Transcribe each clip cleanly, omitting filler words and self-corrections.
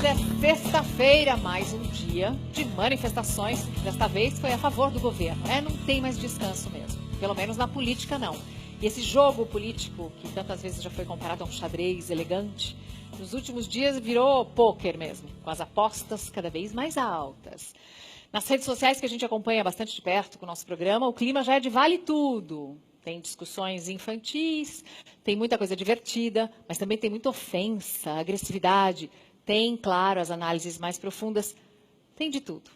Hoje é sexta-feira, mais um dia de manifestações. Desta vez foi a favor do governo. Não tem mais descanso mesmo. Pelo menos na política, não. E esse jogo político, que tantas vezes já foi comparado a um xadrez elegante, nos últimos dias virou pôquer mesmo, com as apostas cada vez mais altas. Nas redes sociais que a gente acompanha bastante de perto com o nosso programa, o clima já é de vale tudo. Tem discussões infantis, tem muita coisa divertida, mas também tem muita ofensa, agressividade. Tem, claro, as análises mais profundas, tem de tudo.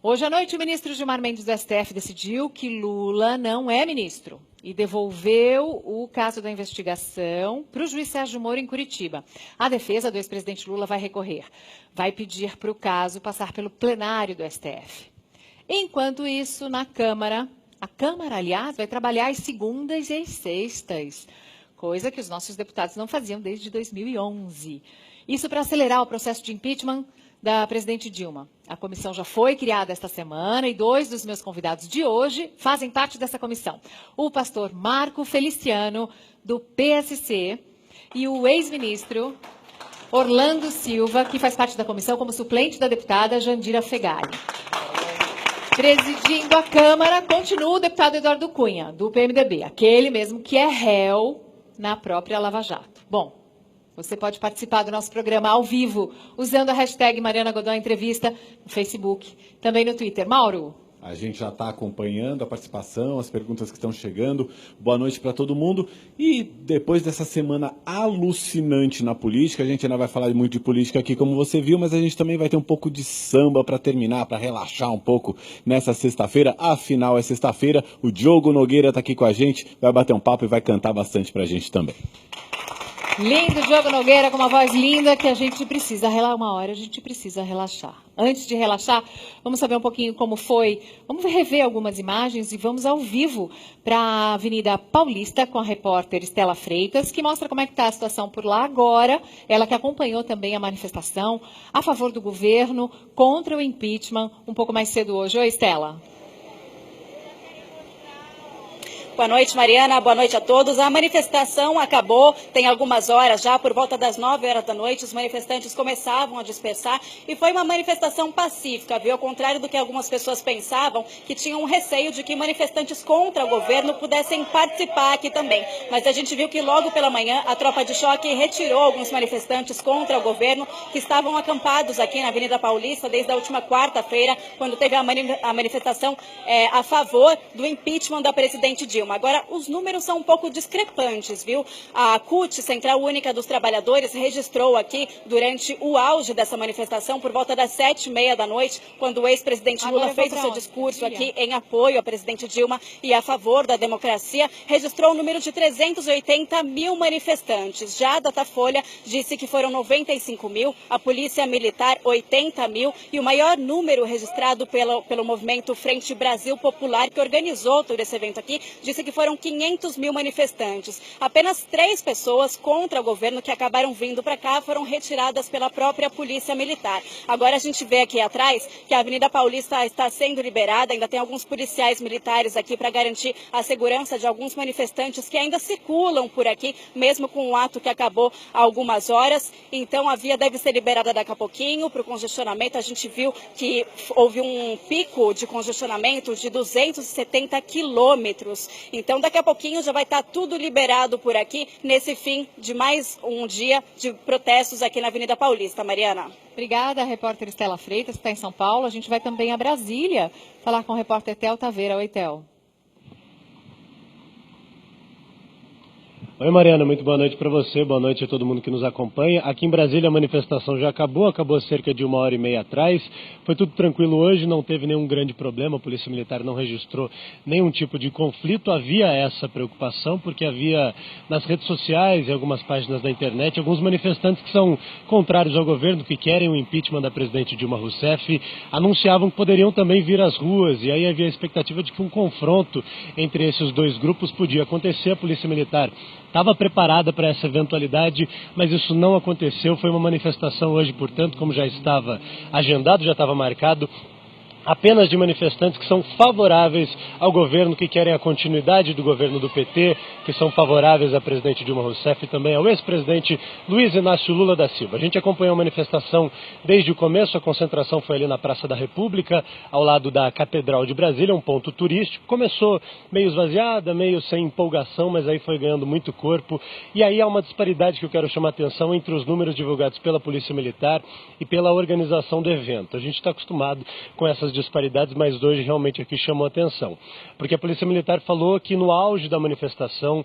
Hoje à noite, o ministro Gilmar Mendes do STF decidiu que Lula não é ministro e devolveu o caso da investigação para o juiz Sérgio Moro em Curitiba. A defesa do ex-presidente Lula vai recorrer, vai pedir para o caso passar pelo plenário do STF. Enquanto isso, na Câmara, a Câmara, aliás, vai trabalhar às segundas e às sextas, coisa que os nossos deputados não faziam desde 2011. Isso para acelerar o processo de impeachment da presidente Dilma. A comissão já foi criada esta semana e 2 dos meus convidados de hoje fazem parte dessa comissão. O pastor Marco Feliciano, do PSC, e o ex-ministro Orlando Silva, que faz parte da comissão como suplente da deputada Jandira Fegali. Presidindo a Câmara, continua o deputado Eduardo Cunha, do PMDB, aquele mesmo que é réu na própria Lava Jato. Bom, você pode participar do nosso programa ao vivo, usando a hashtag Mariana Godoy Entrevista no Facebook, também no Twitter. Mauro? A gente já está acompanhando a participação, as perguntas que estão chegando. Boa noite para todo mundo. E depois dessa semana alucinante na política, a gente ainda vai falar muito de política aqui, como você viu, mas a gente também vai ter um pouco de samba para terminar, para relaxar um pouco nessa sexta-feira. Afinal, é sexta-feira, o Diogo Nogueira está aqui com a gente, vai bater um papo e vai cantar bastante para a gente também. Lindo Diogo Nogueira, com uma voz linda que a gente precisa relaxar. Uma hora a gente precisa relaxar. Antes de relaxar, vamos saber um pouquinho como foi. Vamos rever algumas imagens e vamos ao vivo para a Avenida Paulista com a repórter Estela Freitas, que mostra como é que está a situação por lá agora. Ela que acompanhou também a manifestação a favor do governo contra o impeachment um pouco mais cedo hoje. Oi, Estela. Boa noite, Mariana. Boa noite a todos. A manifestação acabou, tem algumas horas já, por volta das 9 horas da noite, os manifestantes começavam a dispersar e foi uma manifestação pacífica, viu? Ao contrário do que algumas pessoas pensavam, que tinham um receio de que manifestantes contra o governo pudessem participar aqui também. Mas a gente viu que logo pela manhã a tropa de choque retirou alguns manifestantes contra o governo que estavam acampados aqui na Avenida Paulista desde a última quarta-feira, quando teve a manifestação a favor do impeachment da presidente Dilma. Agora, os números são um pouco discrepantes, viu? A CUT, Central Única dos Trabalhadores, registrou aqui, durante o auge dessa manifestação, por volta das 7h30 da noite, quando o ex-presidente Lula fez o seu discurso aqui em apoio à presidente Dilma e a favor da democracia, registrou um número de 380 mil manifestantes. Já a Datafolha disse que foram 95 mil, a Polícia Militar 80 mil e o maior número registrado pelo movimento Frente Brasil Popular, que organizou todo esse evento aqui, disse que foram 500 mil manifestantes. Apenas 3 pessoas contra o governo que acabaram vindo para cá foram retiradas pela própria Polícia Militar. Agora a gente vê aqui atrás que a Avenida Paulista está sendo liberada, ainda tem alguns policiais militares aqui para garantir a segurança de alguns manifestantes que ainda circulam por aqui, mesmo com o ato que acabou há algumas horas. Então a via deve ser liberada daqui a pouquinho para o congestionamento. A gente viu que houve um pico de congestionamento de 270 quilômetros. Então, daqui a pouquinho já vai estar tudo liberado por aqui, nesse fim de mais um dia de protestos aqui na Avenida Paulista. Mariana. Obrigada, repórter Estela Freitas, que está em São Paulo. A gente vai também a Brasília falar com o repórter Tel Taveira. Oi, Tel. Oi, Mariana, muito boa noite para você, boa noite a todo mundo que nos acompanha. Aqui em Brasília a manifestação já acabou cerca de 1h30 atrás. Foi tudo tranquilo hoje, não teve nenhum grande problema, a Polícia Militar não registrou nenhum tipo de conflito. Havia essa preocupação porque havia nas redes sociais e algumas páginas da internet alguns manifestantes que são contrários ao governo, que querem o impeachment da presidente Dilma Rousseff, anunciavam que poderiam também vir às ruas e aí havia a expectativa de que um confronto entre esses dois grupos podia acontecer. A Polícia Militar estava preparada para essa eventualidade, mas isso não aconteceu. Foi uma manifestação hoje, portanto, como já estava agendado, já estava marcado, apenas de manifestantes que são favoráveis ao governo, que querem a continuidade do governo do PT, que são favoráveis à presidente Dilma Rousseff e também ao ex-presidente Luiz Inácio Lula da Silva. A gente acompanhou a manifestação desde o começo, a concentração foi ali na Praça da República, ao lado da Catedral de Brasília, um ponto turístico. Começou meio esvaziada, meio sem empolgação, mas aí foi ganhando muito corpo. E aí há uma disparidade que eu quero chamar a atenção entre os números divulgados pela Polícia Militar e pela organização do evento. A gente está acostumado com essas disparidades, mas hoje realmente aqui chamou a atenção. Porque a Polícia Militar falou que no auge da manifestação,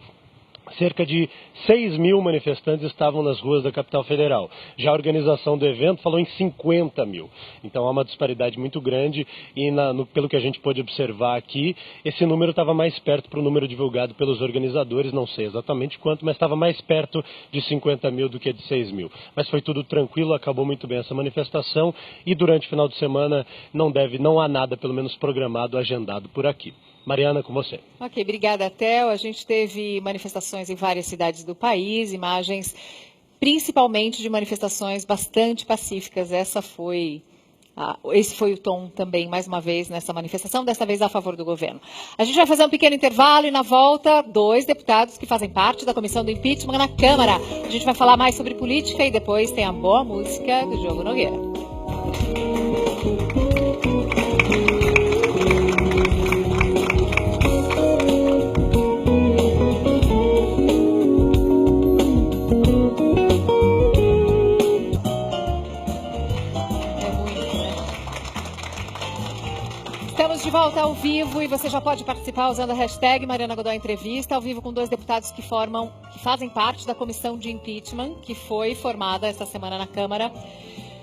cerca de 6 mil manifestantes estavam nas ruas da capital federal. Já a organização do evento falou em 50 mil. Então há uma disparidade muito grande e, pelo que a gente pôde observar aqui, esse número estava mais perto para o número divulgado pelos organizadores, não sei exatamente quanto, mas estava mais perto de 50 mil do que de 6 mil. Mas foi tudo tranquilo, acabou muito bem essa manifestação e durante o final de semana não há nada, pelo menos programado, agendado por aqui. Mariana, com você. Ok, obrigada, Theo. A gente teve manifestações em várias cidades do país, imagens principalmente de manifestações bastante pacíficas. Esse foi o tom também, mais uma vez, nessa manifestação, desta vez a favor do governo. A gente vai fazer um pequeno intervalo e, na volta, 2 deputados que fazem parte da comissão do impeachment na Câmara. A gente vai falar mais sobre política e depois tem a boa música do Diogo Nogueira. Estamos de volta ao vivo e você já pode participar usando a hashtag Mariana Godoy Entrevista, ao vivo com 2 deputados que fazem parte da comissão de impeachment, que foi formada esta semana na Câmara.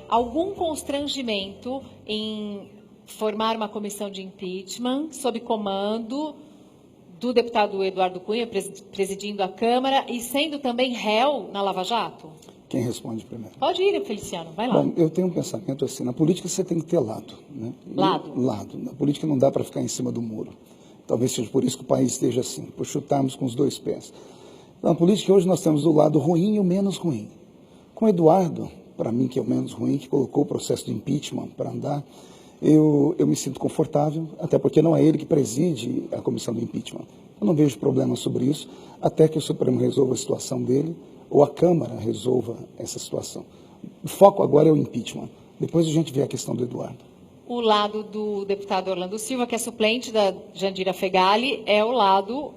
Algum constrangimento em formar uma comissão de impeachment sob comando do deputado Eduardo Cunha, presidindo a Câmara e sendo também réu na Lava Jato? Quem responde primeiro? Pode ir, Feliciano, vai lá. Bom, eu tenho um pensamento assim, na política você tem que ter lado. Né? Lado. Na política não dá para ficar em cima do muro. Talvez seja por isso que o país esteja assim, por chutarmos com os 2 pés. Na política hoje nós temos o lado ruim e o menos ruim. Com o Eduardo, para mim que é o menos ruim, que colocou o processo de impeachment para andar, eu me sinto confortável, até porque não é ele que preside a comissão do impeachment. Eu não vejo problema sobre isso, até que o Supremo resolva a situação dele, ou a Câmara resolva essa situação. O foco agora é o impeachment. Depois a gente vê a questão do Eduardo. O lado do deputado Orlando Silva, que é suplente da Jandira Fegali, é o lado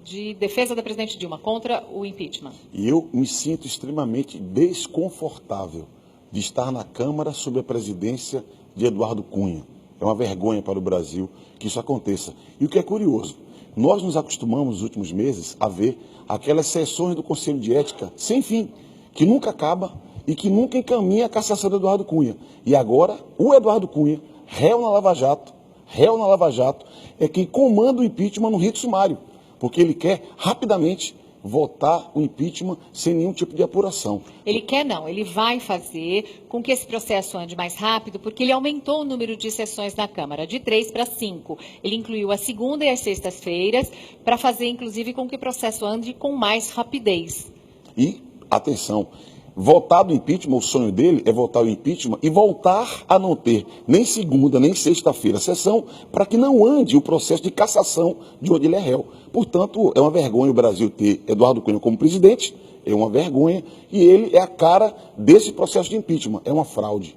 de defesa da presidente Dilma contra o impeachment. E eu me sinto extremamente desconfortável de estar na Câmara sob a presidência de Eduardo Cunha. É uma vergonha para o Brasil que isso aconteça. E o que é curioso, nós nos acostumamos nos últimos meses a ver aquelas sessões do Conselho de Ética sem fim, que nunca acaba e que nunca encaminha a cassação do Eduardo Cunha. E agora, o Eduardo Cunha, réu na Lava Jato, é quem comanda o impeachment no rito sumário, porque ele quer rapidamente votar o impeachment sem nenhum tipo de apuração. Ele quer não, ele vai fazer com que esse processo ande mais rápido, porque ele aumentou o número de sessões na Câmara, de 3 para 5. Ele incluiu a segunda e as sextas-feiras, para fazer, inclusive, com que o processo ande com mais rapidez. E, atenção, votar do impeachment, o sonho dele é votar o impeachment e voltar a não ter nem segunda, nem sexta-feira sessão, para que não ande o processo de cassação de onde ele é réu. Portanto, é uma vergonha o Brasil ter Eduardo Cunha como presidente, é uma vergonha, e ele é a cara desse processo de impeachment, é uma fraude.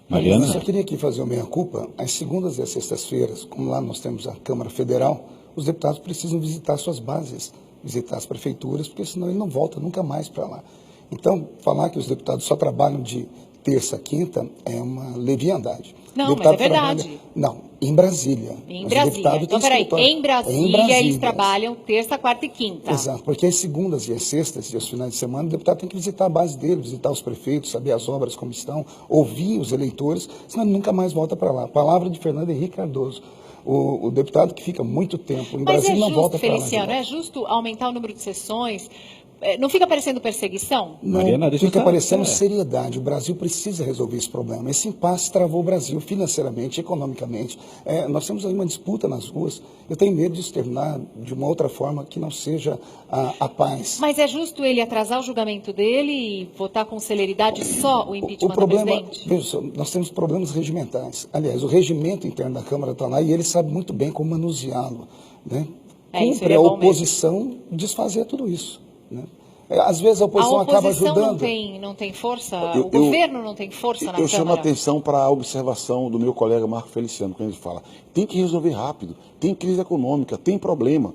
Mariana? Eu só queria aqui fazer uma meia-culpa. As segundas e as sextas-feiras, como lá nós temos a Câmara Federal, os deputados precisam visitar suas bases, visitar as prefeituras, porque senão ele não volta nunca mais para lá. Então, falar que os deputados só trabalham de terça a quinta é uma leviandade. Não, mas é verdade. Não, em Brasília. Em Brasília. Então, peraí, em Brasília eles trabalham terça, quarta e quinta. Exato, porque as segundas e as sextas e os finais de semana, o deputado tem que visitar a base dele, visitar os prefeitos, saber as obras como estão, ouvir os eleitores, senão ele nunca mais volta para lá. Palavra de Fernando Henrique Cardoso. O deputado que fica muito tempo em Brasília não volta para lá. Feliciano, é justo aumentar o número de sessões Não fica parecendo perseguição? Não, Mariana, fica parecendo seriedade. O Brasil precisa resolver esse problema. Esse impasse travou o Brasil financeiramente, economicamente. Nós temos aí uma disputa nas ruas. Eu tenho medo de se terminar de uma outra forma que não seja a paz. Mas é justo ele atrasar o julgamento dele e votar com celeridade só o impeachment do presidente? Veja só, nós temos problemas regimentais. Aliás, o regimento interno da Câmara está lá e ele sabe muito bem como manuseá-lo, né? Cumpre a oposição desfazer tudo isso, né? Às vezes a oposição acaba ajudando. A oposição não tem força? O governo não tem força na Câmara? Eu chamo a atenção para a observação do meu colega Marco Feliciano, quando ele fala, tem que resolver rápido, tem crise econômica, tem problema.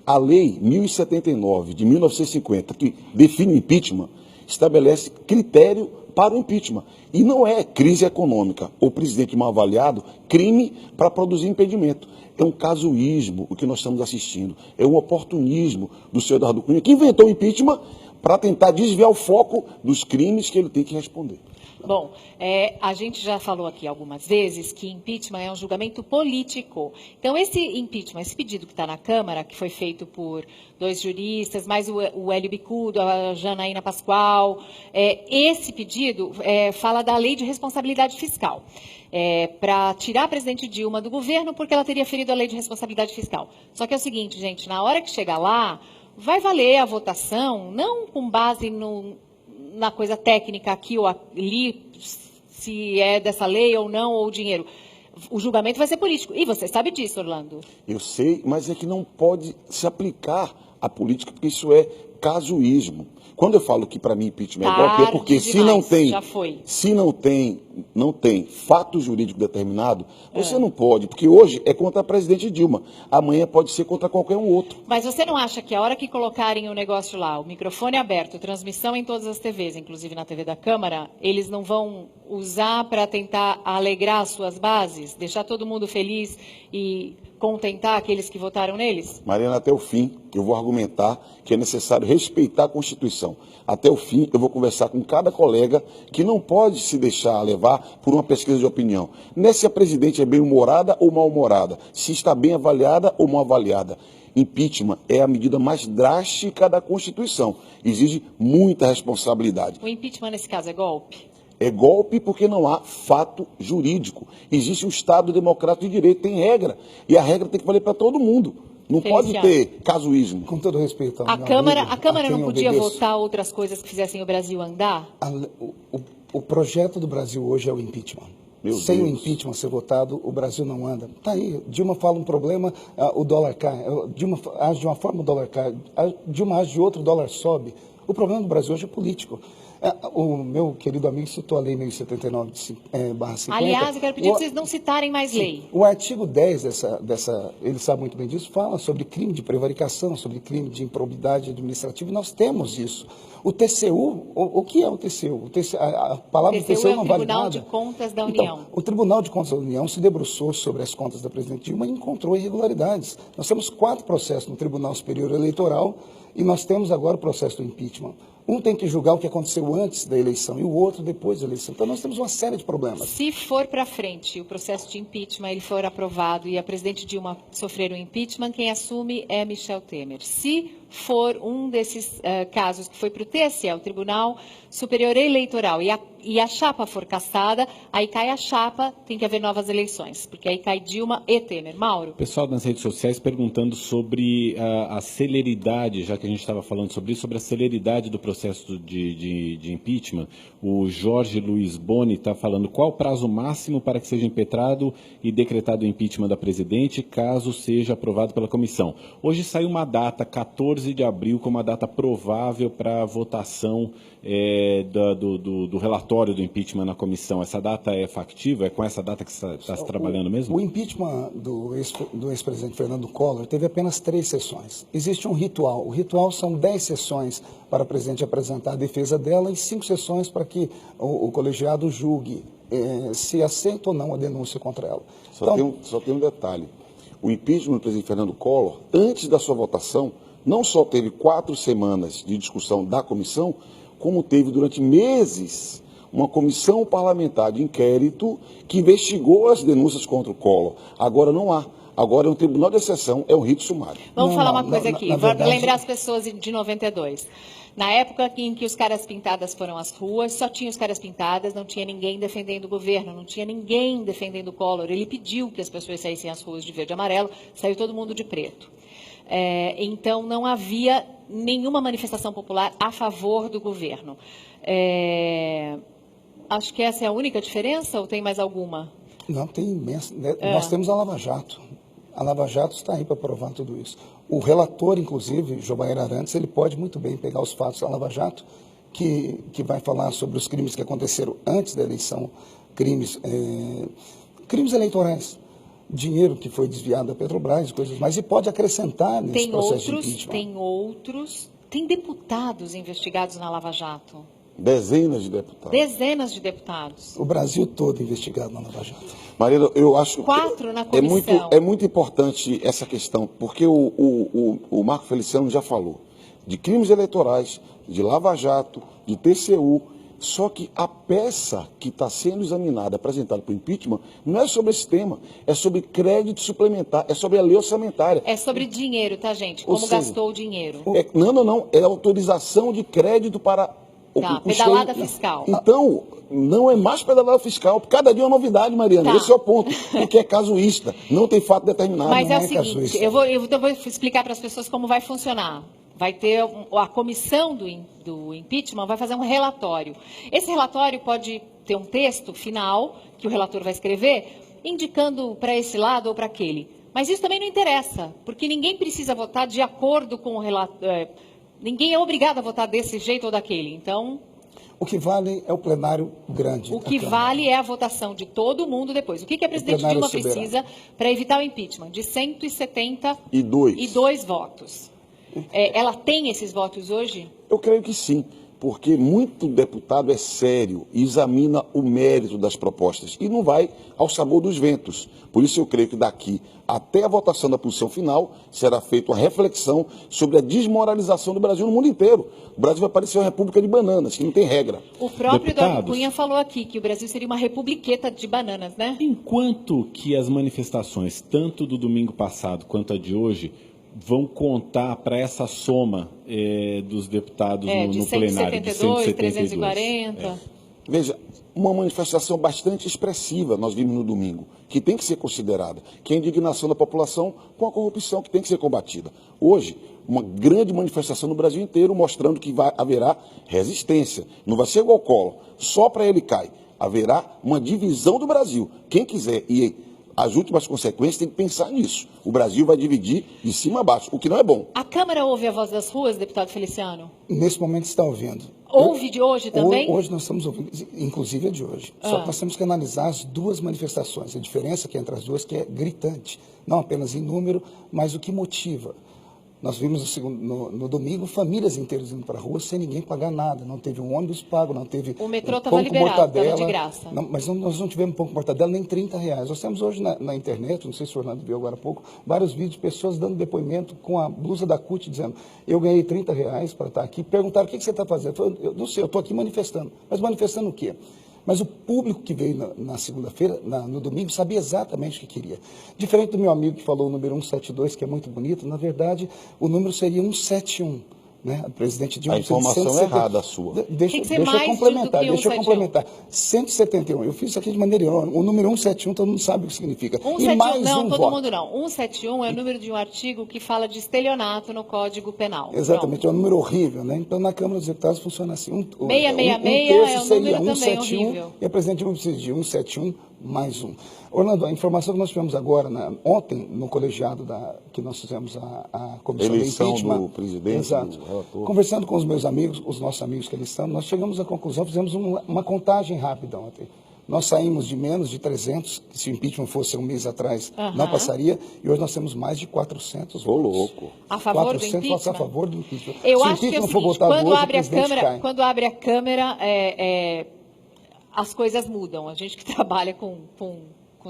A lei 1079 de 1950, que define impeachment, estabelece critério para o impeachment. E não é crise econômica ou presidente mal avaliado, crime para produzir impedimento. É um casuísmo o que nós estamos assistindo. É um oportunismo do senhor Eduardo Cunha, que inventou o impeachment para tentar desviar o foco dos crimes que ele tem que responder. Bom, a gente já falou aqui algumas vezes que impeachment é um julgamento político. Então, esse impeachment, esse pedido que está na Câmara, que foi feito por 2 juristas, mais o Hélio Bicudo, a Janaína Pascoal, esse pedido fala da lei de responsabilidade fiscal. Para tirar a presidente Dilma do governo, porque ela teria ferido a lei de responsabilidade fiscal. Só que é o seguinte, gente, na hora que chegar lá, vai valer a votação, não com base na coisa técnica aqui ou ali, se é dessa lei ou não, ou o dinheiro. O julgamento vai ser político. E você sabe disso, Orlando. Eu sei, mas é que não pode se aplicar à política, porque isso é casuísmo. Quando eu falo que para mim impeachment é golpe, é porque se não tem fato jurídico determinado, você não pode, porque hoje é contra a presidente Dilma, amanhã pode ser contra qualquer um outro. Mas você não acha que a hora que colocarem o negócio lá, o microfone aberto, transmissão em todas as TVs, inclusive na TV da Câmara, eles não vão usar para tentar alegrar as suas bases, deixar todo mundo feliz e contentar aqueles que votaram neles? Mariana, até o fim, eu vou argumentar que é necessário respeitar a Constituição. Até o fim, eu vou conversar com cada colega que não pode se deixar levar por uma pesquisa de opinião. Não é se a presidente é bem-humorada ou mal-humorada, se está bem avaliada ou mal avaliada. Impeachment é a medida mais drástica da Constituição. Exige muita responsabilidade. O impeachment, nesse caso, é golpe? É golpe porque não há fato jurídico. Existe um Estado democrático de direito, tem regra. E a regra tem que valer para todo mundo. Não pode ter casuísmo. Com todo respeito. A Câmara não podia votar outras coisas que fizessem o Brasil andar? O projeto do Brasil hoje é o impeachment. Sem o impeachment ser votado, o Brasil não anda. Está aí. Dilma fala um problema, o dólar cai. Dilma age de uma forma, o dólar cai. Dilma age de outra, o dólar sobe. O problema do Brasil hoje é político. O meu querido amigo citou a Lei 1079/50. Aliás, eu quero pedir que vocês não citarem mais lei. O artigo 10 dessa, ele sabe muito bem disso, fala sobre crime de prevaricação, sobre crime de improbidade administrativa, e nós temos isso. O TCU, o que é o TCU? A palavra TCU não vale nada. É o Tribunal de Contas da União. Então, o Tribunal de Contas da União se debruçou sobre as contas da presidente Dilma e encontrou irregularidades. Nós temos 4 processos no Tribunal Superior Eleitoral e nós temos agora o processo do impeachment. Um tem que julgar o que aconteceu antes da eleição e o outro depois da eleição. Então, nós temos uma série de problemas. Se for para frente o processo de impeachment, ele for aprovado e a presidente Dilma sofrer um impeachment, quem assume é Michel Temer. Se for um desses casos que foi para o TSE, o Tribunal Superior Eleitoral, e a chapa for cassada, aí cai a chapa, tem que haver novas eleições, porque aí cai Dilma e Temer. Mauro? Pessoal nas redes sociais perguntando sobre a celeridade, já que a gente estava falando sobre isso, sobre a celeridade do processo de impeachment. O Jorge Luiz Boni está falando qual o prazo máximo para que seja impetrado e decretado o impeachment da presidente, caso seja aprovado pela comissão. Hoje saiu uma data, 14 de abril, como a data provável para a votação do relatório do impeachment na comissão. Essa data é factível? É com essa data que está se trabalhando mesmo? O impeachment do ex-presidente Fernando Collor teve apenas 3 sessões. Existe um ritual. O ritual são 10 sessões para a presidente apresentar a defesa dela e 5 sessões para que o colegiado julgue se aceita ou não a denúncia contra ela. Só tem um detalhe. O impeachment do presidente Fernando Collor, antes da sua votação, não só teve 4 semanas de discussão da comissão, como teve durante meses uma comissão parlamentar de inquérito que investigou as denúncias contra o Collor. Agora não há. Agora é um tribunal de exceção, é um rito sumário. Vamos falar uma coisa aqui, vou lembrar as pessoas de 92. Na época em que os caras pintadas foram às ruas, só tinha os caras pintadas, não tinha ninguém defendendo o governo, não tinha ninguém defendendo o Collor. Ele pediu que as pessoas saíssem às ruas de verde e amarelo, saiu todo mundo de preto. Então, não havia nenhuma manifestação popular a favor do governo. Acho que essa é a única diferença ou tem mais alguma? Não, tem imensa. Nós temos a Lava Jato. A Lava Jato está aí para provar tudo isso. O relator, inclusive, Jobair Arantes, ele pode muito bem pegar os fatos da Lava Jato, que vai falar sobre os crimes que aconteceram antes da eleição, crimes eleitorais, dinheiro que foi desviado da Petrobras, coisas mais, e pode acrescentar nesse processo de impeachment. Tem deputados investigados na Lava Jato. Dezenas de deputados. Dezenas de deputados. O Brasil todo investigado na Lava Jato. Marina, eu acho 4 na comissão. É muito importante essa questão, porque o Marco Feliciano já falou de crimes eleitorais, de Lava Jato, de TCU, só que a peça que está sendo examinada, apresentada para o impeachment, não é sobre esse tema, é sobre crédito suplementar, é sobre a lei orçamentária. É sobre dinheiro, tá, gente? Como gastou o dinheiro. Não, é autorização de crédito para... pedalada fiscal. Então, não é mais pedalada fiscal. Cada dia é uma novidade, Mariana. Esse é o ponto. Porque é casuísta. Não tem fato determinado. Mas não é o seguinte, eu vou explicar para as pessoas como vai funcionar. Vai ter a comissão do impeachment, vai fazer um relatório. Esse relatório pode ter um texto final, que o relator vai escrever, indicando para esse lado ou para aquele. Mas isso também não interessa, porque ninguém precisa votar de acordo com o relatório. Ninguém é obrigado a votar desse jeito ou daquele. Então, o que vale é o plenário grande. O que vale é a votação de todo mundo depois. O que a presidente Dilma precisa para evitar o impeachment? De 172 votos. Ela tem esses votos hoje? Eu creio que sim, porque muito deputado é sério e examina o mérito das propostas e não vai ao sabor dos ventos. Por isso eu creio que daqui até a votação da posição final será feita uma reflexão sobre a desmoralização do Brasil no mundo inteiro. O Brasil vai parecer uma república de bananas, que não tem regra. O próprio Eduardo Cunha falou aqui que o Brasil seria uma republiqueta de bananas, né? Enquanto que as manifestações, tanto do domingo passado quanto a de hoje, vão contar para essa soma dos deputados no plenário de 172, 340. Veja, uma manifestação bastante expressiva nós vimos no domingo, que tem que ser considerada, que é a indignação da população com a corrupção que tem que ser combatida. Hoje, uma grande manifestação no Brasil inteiro mostrando que haverá resistência. Não vai ser igual ao Collor, só para ele cai. Haverá uma divisão do Brasil. Quem quiser ir as últimas consequências tem que pensar nisso. O Brasil vai dividir de cima a baixo, o que não é bom. A Câmara ouve a voz das ruas, deputado Feliciano? Nesse momento está ouvindo. Ouve de hoje também? Hoje nós estamos ouvindo, inclusive a de hoje. Só que nós temos que analisar as duas manifestações. A diferença que entre as duas que é gritante. Não apenas em número, mas o que motiva. Nós vimos no domingo famílias inteiras indo para a rua sem ninguém pagar nada. Não teve um ônibus pago, não teve o metrô estava liberado, estava de graça. Não, mas nós não tivemos pão com mortadela nem R$30. Nós temos hoje na internet, não sei se o Orlando viu agora há pouco, vários vídeos de pessoas dando depoimento com a blusa da CUT, dizendo: eu ganhei R$30 para estar aqui. Perguntaram: o que você está fazendo? Eu não sei, eu estou aqui manifestando. Mas manifestando o quê? Mas o público que veio na segunda-feira, no domingo, sabia exatamente o que queria. Diferente do meu amigo que falou o número 172, que é muito bonito, na verdade, o número seria 171. Né? A presidente Dilma... A informação é errada a sua. Deixa eu complementar. 171. Eu fiz isso aqui de maneira irônica. O número 171, todo mundo sabe o que significa. 171, e mais não, todo mundo não. 171 é o número de um artigo que fala de estelionato no Código Penal. Exatamente, é um número horrível, né? Então, na Câmara dos Deputados funciona assim. 666 é um número também 171, horrível. E a presidente Dilma precisa de 171 mais 1. Orlando, a informação que nós tivemos agora, ontem, no colegiado que nós fizemos a comissão de impeachment. Do presidente, exato. Do relator. Conversando com os meus amigos, os nossos amigos que eles estão, nós chegamos à conclusão, fizemos uma contagem rápida ontem. Nós saímos de menos de 300, que se o impeachment fosse um mês atrás, não passaria, e hoje nós temos mais de 400 votos. Ô, louco. A favor 400 do impeachment? votos a favor do impeachment. Eu acho que é o seguinte, quando abre a Câmara, as coisas mudam. A gente que trabalha com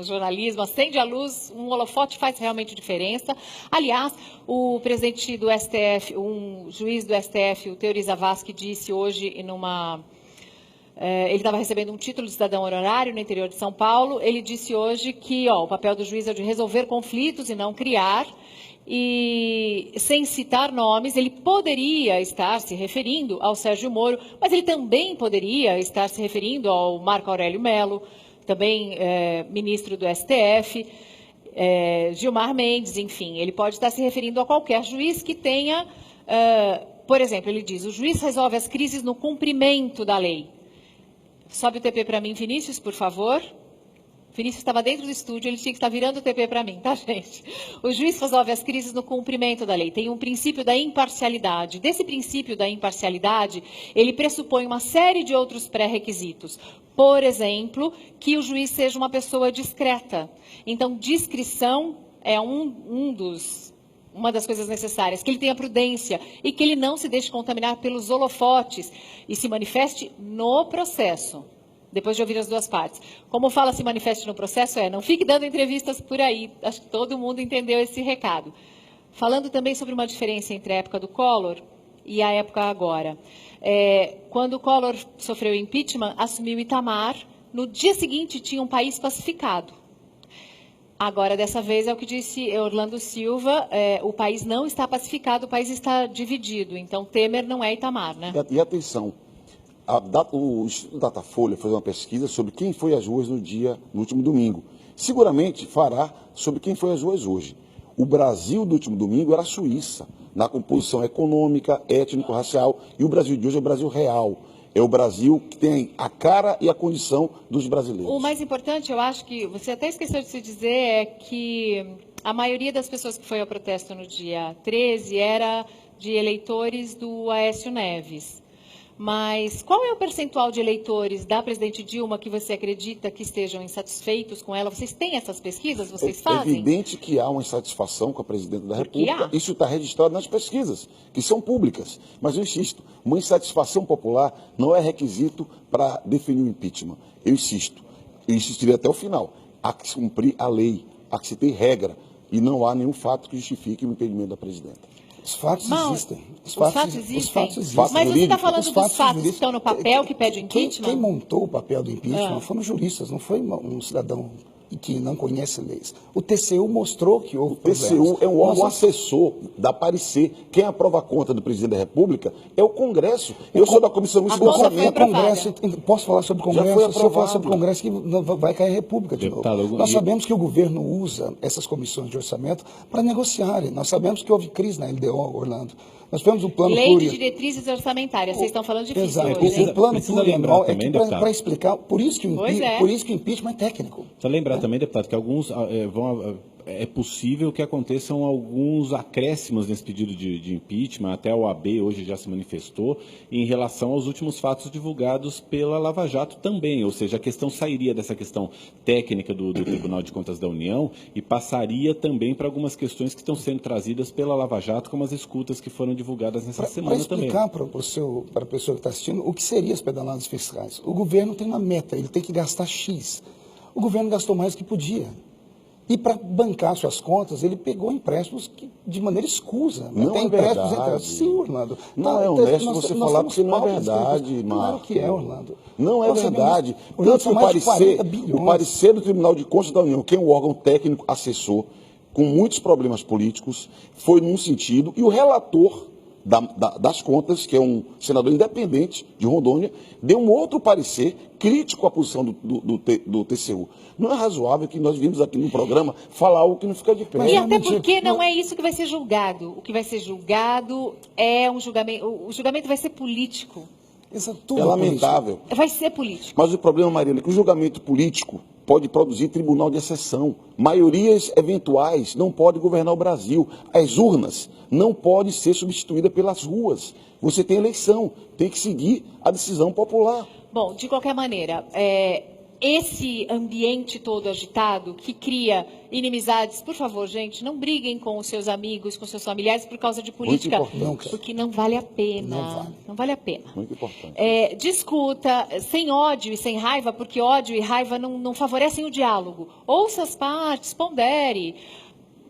jornalismo, acende a luz, um holofote faz realmente diferença. Aliás, o presidente do STF, um juiz do STF, o Teori Zavascki, disse hoje ele estava recebendo um título de cidadão honorário no interior de São Paulo. Ele disse hoje que o papel do juiz é de resolver conflitos e não criar. e, sem citar nomes, ele poderia estar se referindo ao Sérgio Moro, mas ele também poderia estar se referindo ao Marco Aurélio Mello, também ministro do STF, Gilmar Mendes, enfim, ele pode estar se referindo a qualquer juiz que tenha, por exemplo, ele diz, o juiz resolve as crises no cumprimento da lei. Sobe o TP para mim, Vinícius, por favor. Vinícius estava dentro do estúdio, ele tinha que estar virando o TP para mim, tá, gente? O juiz resolve as crises no cumprimento da lei. Tem um princípio da imparcialidade. Desse princípio da imparcialidade, ele pressupõe uma série de outros pré-requisitos. Por exemplo, que o juiz seja uma pessoa discreta. Então, discrição é uma das coisas necessárias, que ele tenha prudência e que ele não se deixe contaminar pelos holofotes e se manifeste no processo. Depois de ouvir as duas partes. Como fala se manifeste no processo, não fique dando entrevistas por aí. Acho que todo mundo entendeu esse recado. Falando também sobre uma diferença entre a época do Collor e a época agora. Quando o Collor sofreu impeachment, assumiu Itamar, no dia seguinte tinha um país pacificado. Agora, dessa vez, é o que disse Orlando Silva, o país não está pacificado, o país está dividido. Então, Temer não é Itamar, né? E atenção, o Instituto Datafolha fez uma pesquisa sobre quem foi às ruas no último domingo. Seguramente fará sobre quem foi às ruas hoje. O Brasil do último domingo era a Suíça, na composição econômica, étnico-racial, e o Brasil de hoje é o Brasil real. É o Brasil que tem a cara e a condição dos brasileiros. O mais importante, eu acho que você até esqueceu de se dizer, é que a maioria das pessoas que foi ao protesto no dia 13 era de eleitores do Aécio Neves. Mas qual é o percentual de eleitores da presidente Dilma que você acredita que estejam insatisfeitos com ela? Vocês têm essas pesquisas? Vocês fazem? É evidente que há uma insatisfação com a presidente da República. Isso está registrado nas pesquisas, que são públicas. Mas eu insisto, uma insatisfação popular não é requisito para definir o impeachment. Eu insistiria até o final. Há que se cumprir a lei, há que se ter regra. E não há nenhum fato que justifique o impedimento da presidenta. Os fatos existem. Os fatos existem. Mas você está falando dos fatos que estão no papel que pede o impeachment? Quem montou o papel do impeachment foram juristas, não foi um cidadão que não conhece leis. O TCU mostrou que houve problemas. O TCU é um órgão assessor, dá parecer. Quem aprova a conta do presidente da República é o Congresso. Eu sou da Comissão Mista de Orçamento. Posso falar sobre o Congresso? Se eu falar sobre o Congresso, que vai cair a República de novo. Nós sabemos que o governo usa essas comissões de orçamento para negociarem. Nós sabemos que houve crise na LDO, Orlando. Nós tivemos um plano Lei de diretrizes orçamentárias. Vocês estão falando difícil hoje. O plano plurianual é que para explicar, por isso que o impeachment é técnico. Precisa lembrar também, deputado, que alguns é possível que aconteçam alguns acréscimos nesse pedido de impeachment, até a OAB hoje já se manifestou, em relação aos últimos fatos divulgados pela Lava Jato também, ou seja, a questão sairia dessa questão técnica do Tribunal de Contas da União e passaria também para algumas questões que estão sendo trazidas pela Lava Jato, como as escutas que foram divulgadas nessa semana também. Para explicar para a pessoa que está assistindo o que seriam as pedaladas fiscais. O governo tem uma meta, ele tem que gastar X. O governo gastou mais do que podia. E para bancar suas contas, ele pegou empréstimos de maneira escusa. Não é verdade. Sim, Orlando. Não é honesto você falar porque não é verdade, Marco. Claro que é, Orlando. Não é verdade. Tanto o parecer do Tribunal de Contas da União, que é um órgão técnico assessor, com muitos problemas políticos, foi num sentido, e o relator das contas, que é um senador independente de Rondônia, deu um outro parecer crítico à posição do TCU. Não é razoável que nós vimos aqui no programa falar algo que não fica de pé. E até porque não é isso que vai ser julgado. O que vai ser julgado é um julgamento. O julgamento vai ser político. É lamentável. Vai ser político. Mas o problema, Mariana, é que o julgamento político pode produzir tribunal de exceção. Maiorias eventuais não podem governar o Brasil. As urnas não podem ser substituídas pelas ruas. Você tem eleição, tem que seguir a decisão popular. Bom, de qualquer maneira, esse ambiente todo agitado que cria inimizades, por favor, gente, não briguem com os seus amigos, com seus familiares por causa de política, porque não vale a pena. Não vale a pena. Muito importante. Discuta sem ódio e sem raiva, porque ódio e raiva não favorecem o diálogo. Ouça as partes, pondere.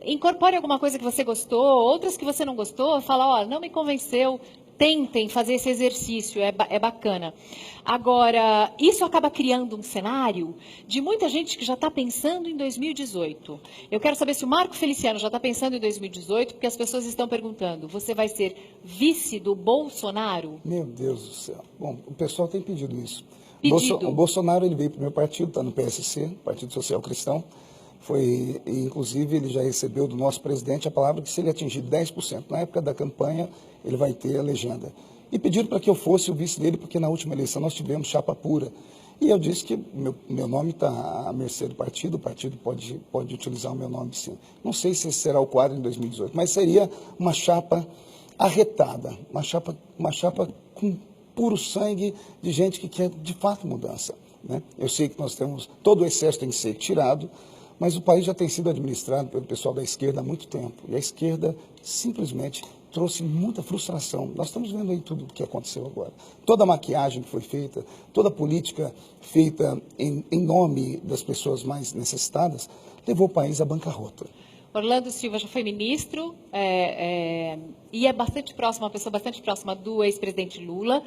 Incorpore alguma coisa que você gostou, outras que você não gostou, fala, não me convenceu. tentem fazer esse exercício, é bacana. Agora, isso acaba criando um cenário de muita gente que já está pensando em 2018. Eu quero saber se o Marco Feliciano já está pensando em 2018, porque as pessoas estão perguntando, você vai ser vice do Bolsonaro? Meu Deus do céu. Bom, o pessoal tem pedido isso. Pedido. O Bolsonaro, ele veio para o meu partido, está no PSC, Partido Social Cristão. Inclusive, ele já recebeu do nosso presidente a palavra que se ele atingir 10%, na época da campanha, ele vai ter a legenda. E pediram para que eu fosse o vice dele, porque na última eleição nós tivemos chapa pura. E eu disse que meu nome está à mercê do partido, o partido pode utilizar o meu nome sim. Não sei se esse será o quadro em 2018, mas seria uma chapa arretada, uma chapa com puro sangue de gente que quer de fato mudança, né? Eu sei que nós temos, todo o excesso tem que ser tirado, mas o país já tem sido administrado pelo pessoal da esquerda há muito tempo. E a esquerda simplesmente trouxe muita frustração. Nós estamos vendo aí tudo o que aconteceu agora. Toda a maquiagem que foi feita, toda a política feita em nome das pessoas mais necessitadas, levou o país à bancarrota. Orlando Silva já foi ministro e é bastante próximo, uma pessoa bastante próxima do ex-presidente Lula.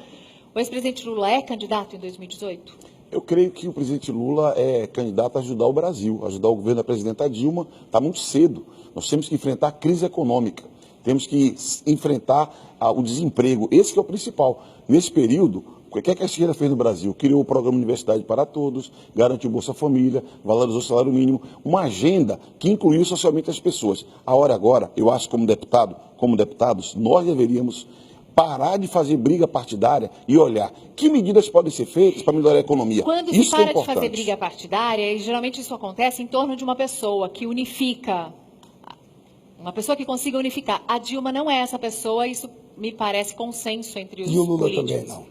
O ex-presidente Lula é candidato em 2018? Eu creio que o presidente Lula é candidato a ajudar o Brasil, ajudar o governo da presidenta Dilma. Está muito cedo. Nós temos que enfrentar a crise econômica, temos que enfrentar o desemprego. Esse que é o principal. Nesse período, o que a esquerda fez no Brasil? Criou o programa Universidade para Todos, garantiu Bolsa Família, valorizou o salário mínimo, uma agenda que incluiu socialmente as pessoas. A hora agora, eu acho como deputados, nós deveríamos parar de fazer briga partidária e olhar que medidas podem ser feitas para melhorar a economia. Quando se para de fazer briga partidária, e geralmente isso acontece em torno de uma pessoa que unifica, uma pessoa que consiga unificar. A Dilma não é essa pessoa, isso me parece consenso entre os políticos. E o Lula também não.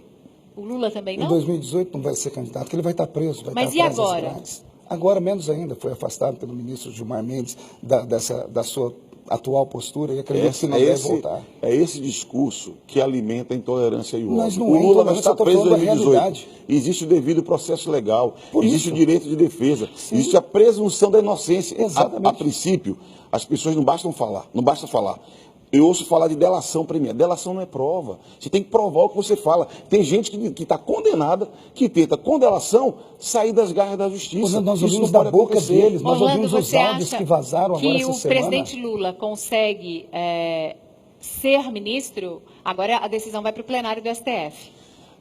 O Lula também não? Em 2018 não vai ser candidato, porque ele vai estar preso, vai Mas estar e atrás das agora? grades. Agora, menos ainda, foi afastado pelo ministro Gilmar Mendes da sua atual postura e acredito que não deve voltar. É esse discurso que alimenta a intolerância e o Mas ódio. não O Lula vai estar preso em da 2018. realidade. Existe o devido processo legal, existe o direito de defesa, Sim. existe a presunção da inocência. Exatamente. A princípio, as pessoas não basta falar. Eu ouço falar de delação premiada. Delação não é prova. Você tem que provar o que você fala. Tem gente que está condenada, que tenta, com delação, sair das garras da justiça. Nós Isso ouvimos não da pode boca Orlando, acontecer. deles, nós ouvimos os áudios que vazaram agora essa semana. Que o presidente Lula consegue ser ministro, agora a decisão vai para o plenário do STF.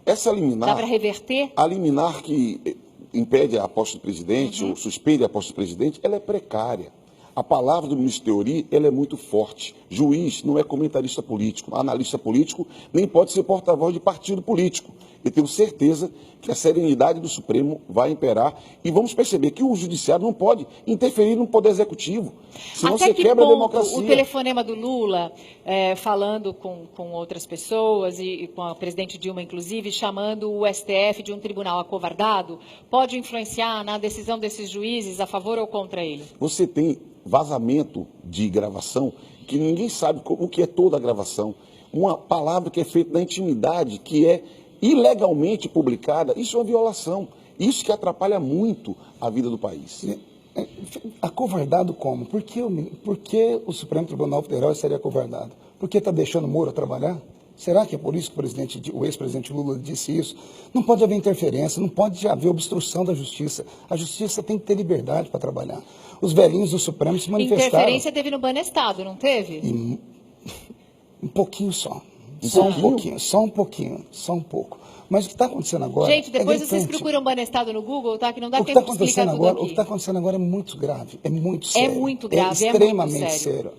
Essa liminar... Dá para reverter? A liminar que impede a posse do presidente, ou suspende a posse do presidente, ela é precária. A palavra do ministro Teori, ela é muito forte. Juiz não é comentarista político, analista político, nem pode ser porta-voz de partido político. Eu tenho certeza que a serenidade do Supremo vai imperar e vamos perceber que o judiciário não pode interferir no poder executivo, senão Até você que quebra a ponto democracia. o telefonema do Lula, falando com outras pessoas, e com a presidente Dilma, inclusive, chamando o STF de um tribunal acovardado, pode influenciar na decisão desses juízes a favor ou contra ele? Você tem vazamento de gravação que ninguém sabe o que é toda a gravação. Uma palavra que é feita na intimidade, que é ilegalmente publicada, isso é uma violação. Isso que atrapalha muito a vida do país. Acovardado como? Por que o Supremo Tribunal Federal estaria acovardado? Porque está deixando o Moro trabalhar? Será que é por isso que o ex-presidente Lula disse isso? Não pode haver interferência, não pode haver obstrução da justiça. A justiça tem que ter liberdade para trabalhar. Os velhinhos do Supremo se manifestaram. Interferência teve no Banestado, não teve? Um pouquinho só. Só um pouco. Mas o que está acontecendo agora... Gente, depois vocês procuram Banestado no Google, tá? Que não dá tempo de explicar tudo aqui. O que está acontecendo agora é muito grave, é muito sério. É muito grave, é extremamente sério.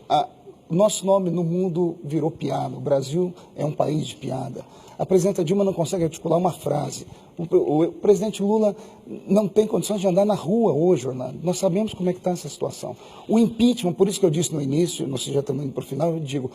O nosso nome no mundo virou piada. O Brasil é um país de piada. A presidenta Dilma não consegue articular uma frase. O presidente Lula não tem condições de andar na rua hoje, Orlando. Nós sabemos como é que está essa situação. O impeachment, por isso que eu disse no início, nós já estamos indo para o final, eu digo...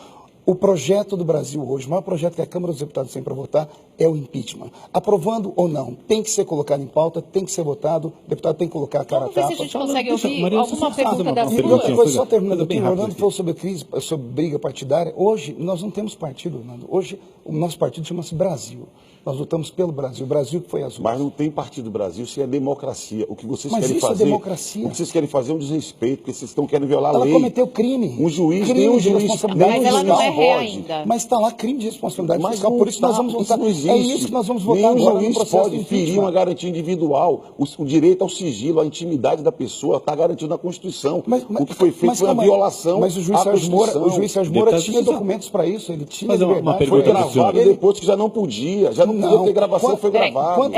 O projeto do Brasil hoje, o maior projeto que a Câmara dos Deputados tem para votar é o impeachment. Aprovando ou não, tem que ser colocado em pauta, tem que ser votado, o deputado tem que colocar a cara a tapa. Vamos ver se a gente consegue ouvir alguma pergunta das E outra duas. coisa, só terminando aqui, o Orlando falou sobre a crise, sobre briga partidária. Hoje, nós não temos partido, Orlando. Hoje, o nosso partido chama-se Brasil. Nós lutamos pelo Brasil, o Brasil que foi as urnas. Mas não tem Partido do Brasil, se é democracia. O que vocês Mas querem isso fazer, é democracia. o que vocês querem fazer é um desrespeito, porque vocês estão querendo violar a lei. Ela cometeu crime. Um juiz, crime nem um de juiz, responsabilidade mas ela não é ré ainda. Mas está lá crime de responsabilidade Mas fiscal, não por isso tá, nós vamos votar. isso não existe. É isso que nós vamos votar Nenhum agora no juiz processo pode de ferir impeachment. uma garantia individual. O direito ao sigilo, à intimidade da pessoa está garantido na Constituição. O que foi feito foi uma violação Mas o juiz à Sérgio Moura, Constituição. tinha documentos para isso, ele tinha Mas uma liberdade. Foi pergunta pro gravado senhor. depois que já não podia ter gravação, foi gravado.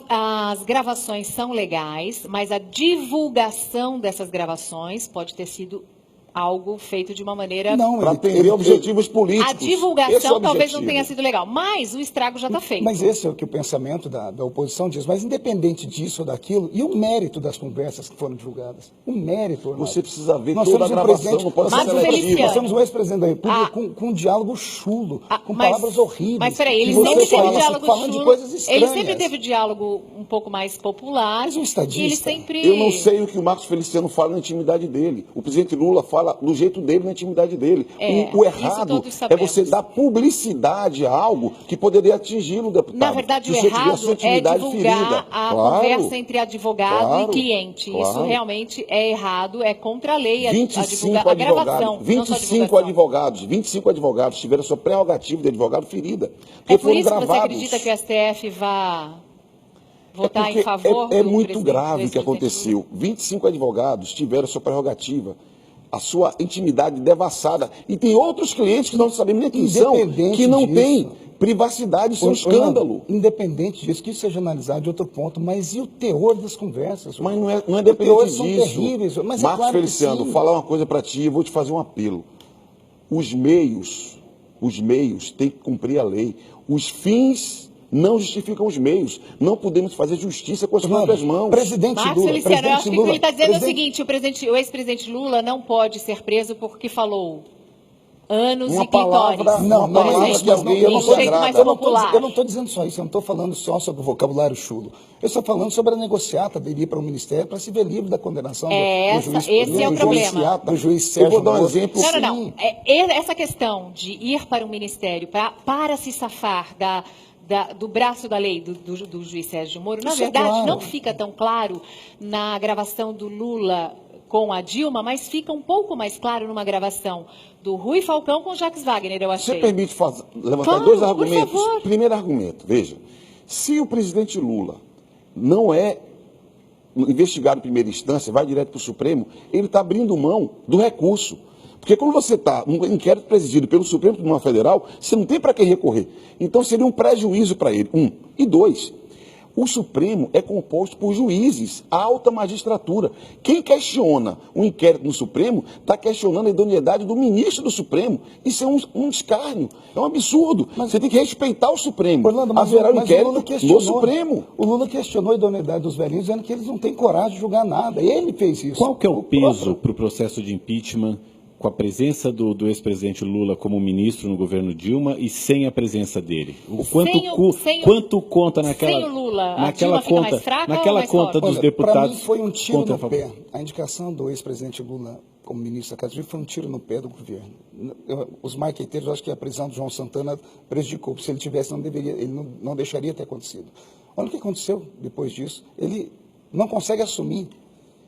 As gravações são legais, mas a divulgação dessas gravações pode ter sido algo feito de uma maneira... Para atender objetivos políticos. A divulgação talvez não objetivo. tenha sido legal, mas o estrago já está feito. Mas esse é o que o pensamento da oposição diz. Mas independente disso ou daquilo, e o mérito das conversas que foram divulgadas? O mérito, Orlando. Você precisa ver Nós toda a temos um gravação, presidente- não pode ser Marcos seletivo. Feliciano. Nós temos o ex-presidente da República com um diálogo chulo, com Mas- palavras horríveis. Mas peraí, ele que você sempre teve fala, diálogo falando de chulo, coisas estranhas. ele sempre teve diálogo um pouco mais popular. Mas um estadista. E ele sempre... Eu não sei o que o Marcos Feliciano fala na intimidade dele. O presidente Lula fala do jeito dele, na intimidade dele. O isso errado todos é sabemos. você dar publicidade a algo que poderia atingir o deputado. Na verdade, o Se você tiver a errado sua é intimidade divulgar ferida. a Claro, conversa entre advogado claro, e cliente. Isso claro. realmente é errado, é contra a lei, a 25 a gravação. advogados, não só a 25 advogados tiveram a sua prerrogativa de advogado ferida. Porque É por foram isso que você gravados. acredita que o STF vai votar porque em favor é do muito presidente- grave do o que ex-presidente aconteceu. 25 advogados tiveram a sua prerrogativa, a sua intimidade devassada. E tem outros clientes que não sabemos nem quem são, Independente que não disso. têm privacidade, isso é um escândalo. Independente disso, que isso seja analisado de outro ponto, mas e o teor das conversas? Mas não é Os teores dependente são disso. terríveis, mas é Marcos claro que Feliciano, sim. falar uma coisa para ti, eu vou te fazer um apelo. Os meios têm que cumprir a lei. Os fins não justificam os meios. Não podemos fazer justiça com as próprias mãos. Presidente Marcos Lula, Feliciano, eu presidente acho que o Lula, que ele está dizendo é o presidente- seguinte, o ex-presidente Lula não pode ser preso porque falou anos Uma e clitóris. palavra- Não, uma não, palavra mas que alguém não não se se agrada. agrada. mais Eu não popular. estou dizendo só isso, eu não estou falando só sobre o vocabulário chulo. Eu estou falando sobre a negociata dele ir para o Ministério para se ver livre da condenação do juiz. Esse é o problema. Do juiz Eu Sérgio vou dar um Moro. exemplo. Não. Essa questão de ir para o Ministério para se safar do braço da lei do juiz Sérgio Moro, na Isso é verdade, claro. não fica tão claro na gravação do Lula com a Dilma, mas fica um pouco mais claro numa gravação do Rui Falcão com Jacques Wagner, eu achei. Você permite levantar Claro, dois por argumentos? favor. Primeiro argumento, veja. Se o presidente Lula não é investigado em primeira instância, vai direto para o Supremo, ele está abrindo mão do recurso. Porque quando você está num inquérito presidido pelo Supremo Tribunal Federal, você não tem para quem recorrer. Então seria um prejuízo para ele, um. E dois, o Supremo é composto por juízes, a alta magistratura. Quem questiona um inquérito no Supremo está questionando a idoneidade do ministro do Supremo. Isso é um escárnio, é um absurdo. Você tem que respeitar o Supremo. Orlando, mas haverá um o Lula inquérito questionou, no Supremo. O Lula questionou a idoneidade dos velhinhos, dizendo que eles não têm coragem de julgar nada. Ele fez isso. Qual que é o peso para o processo de impeachment com a presença do ex-presidente Lula como ministro no governo Dilma e sem a presença dele? Quanto conta naquela sem o Lula, a naquela Dilma fica conta, mais fraca ou naquela mais conta forte? dos Para deputados? mim foi um tiro conta a no favor. pé. A indicação do ex-presidente Lula como ministro da Casa Civil foi um tiro no pé do governo. Os marqueteiros, eu acho que a prisão do João Santana prejudicou. Se ele tivesse, ele não deixaria ter acontecido. Olha o que aconteceu depois disso. Ele não consegue assumir.